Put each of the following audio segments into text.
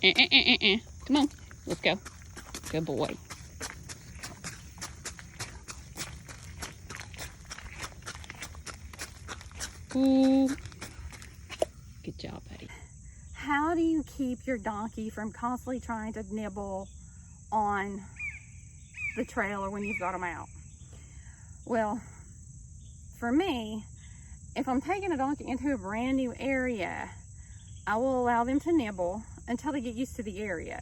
Come on, let's go. Good boy. Ooh. Good job, buddy. How do you keep your donkey from constantly trying to nibble on the trail or when you've got them out? Well, for me, if I'm taking a donkey into a brand new area, I will allow them to nibble until they get used to the area,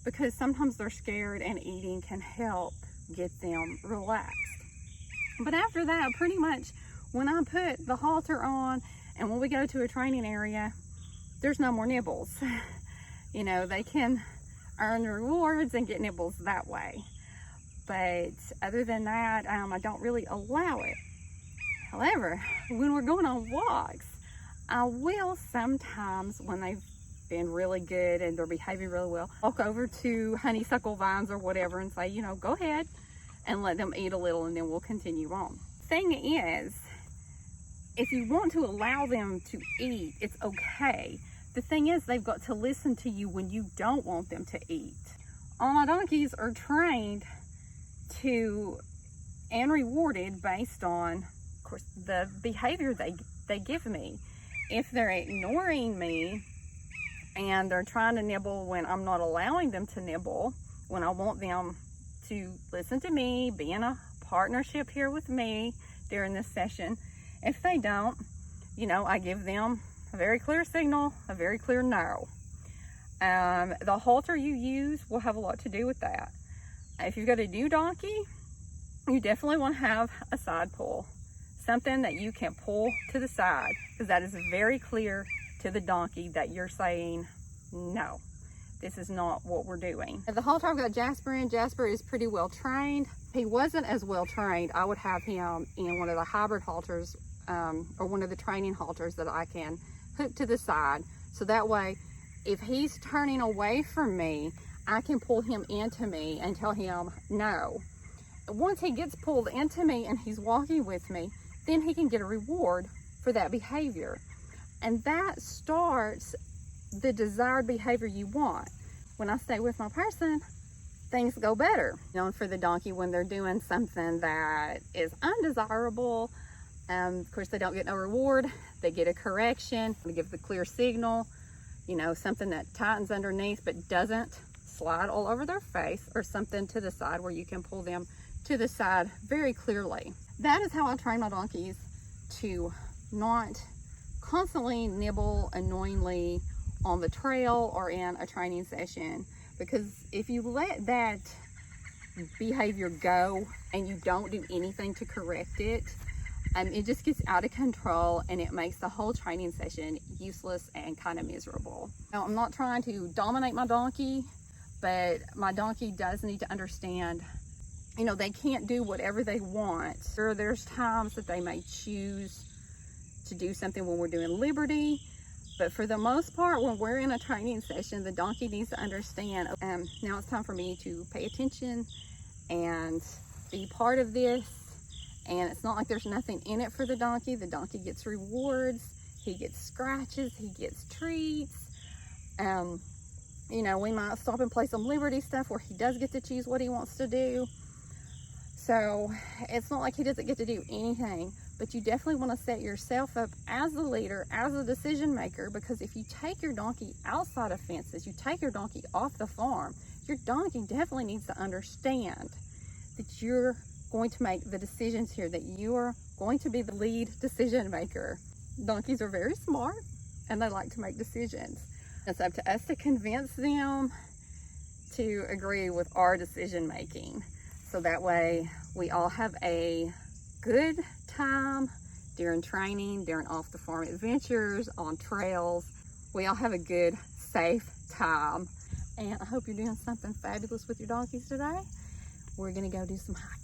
because sometimes they're scared and eating can help get them relaxed. But after that, pretty much when I put the halter on and when we go to a training area, there's no more nibbles. You know, they can earn rewards and get nibbles that way. But other than that, I don't really allow it. However, when we're going on walks, I will sometimes, when they've been really good and they're behaving really well, walk over to honeysuckle vines or whatever and say, you know, go ahead and let them eat a little and then we'll continue on. Thing is, if you want to allow them to eat, it's okay. The thing is, they've got to listen to you when you don't want them to eat. All my donkeys are trained to and rewarded based on, of course, the behavior they give me. If they're ignoring me and they're trying to nibble when I'm not allowing them to nibble, when I want them to listen to me, be in a partnership here with me during this session, if they don't, you know, I give them a very clear signal, a very clear no. The halter you use will have a lot to do with that. If you've got a new donkey, you definitely want to have a side pull, something that you can pull to the side, because that is very clear to the donkey that you're saying, no, this is not what we're doing. At the halter I've got Jasper in. Jasper is pretty well trained. If he wasn't as well trained, I would have him in one of the hybrid halters, or one of the training halters that I can hook to the side. So that way, if he's turning away from me, I can pull him into me and tell him no. Once he gets pulled into me and he's walking with me, then he can get a reward for that behavior. And that starts the desired behavior you want. When I stay with my person, things go better. You know, for the donkey, when they're doing something that is undesirable, of course, they don't get no reward. They get a correction. They give the clear signal, you know, something that tightens underneath but doesn't slide all over their face, or something to the side where you can pull them to the side very clearly. That is how I train my donkeys to not constantly nibble annoyingly on the trail or in a training session, because if you let that behavior go and you don't do anything to correct it, it just gets out of control and it makes the whole training session useless and kind of miserable. Now, I'm not trying to dominate my donkey, but my donkey does need to understand, you know, they can't do whatever they want. Sure, there's times that they may choose to do something when we're doing liberty, but for the most part, when we're in a training session, the donkey needs to understand, now it's time for me to pay attention and be part of this. And it's not like there's nothing in it for the donkey. The donkey gets rewards, he gets scratches, he gets treats. You know, we might stop and play some liberty stuff where he does get to choose what he wants to do. So it's not like he doesn't get to do anything, but you definitely want to set yourself up as the leader, as a decision maker, because if you take your donkey outside of fences, you take your donkey off the farm, your donkey definitely needs to understand that you're going to make the decisions here, that you are going to be the lead decision maker. Donkeys are very smart and they like to make decisions. It's up to us to convince them to agree with our decision making. So that way we all have a good time during training, during off the farm adventures, on trails. We all have a good, safe time. And I hope you're doing something fabulous with your donkeys today. We're gonna go do some hiking.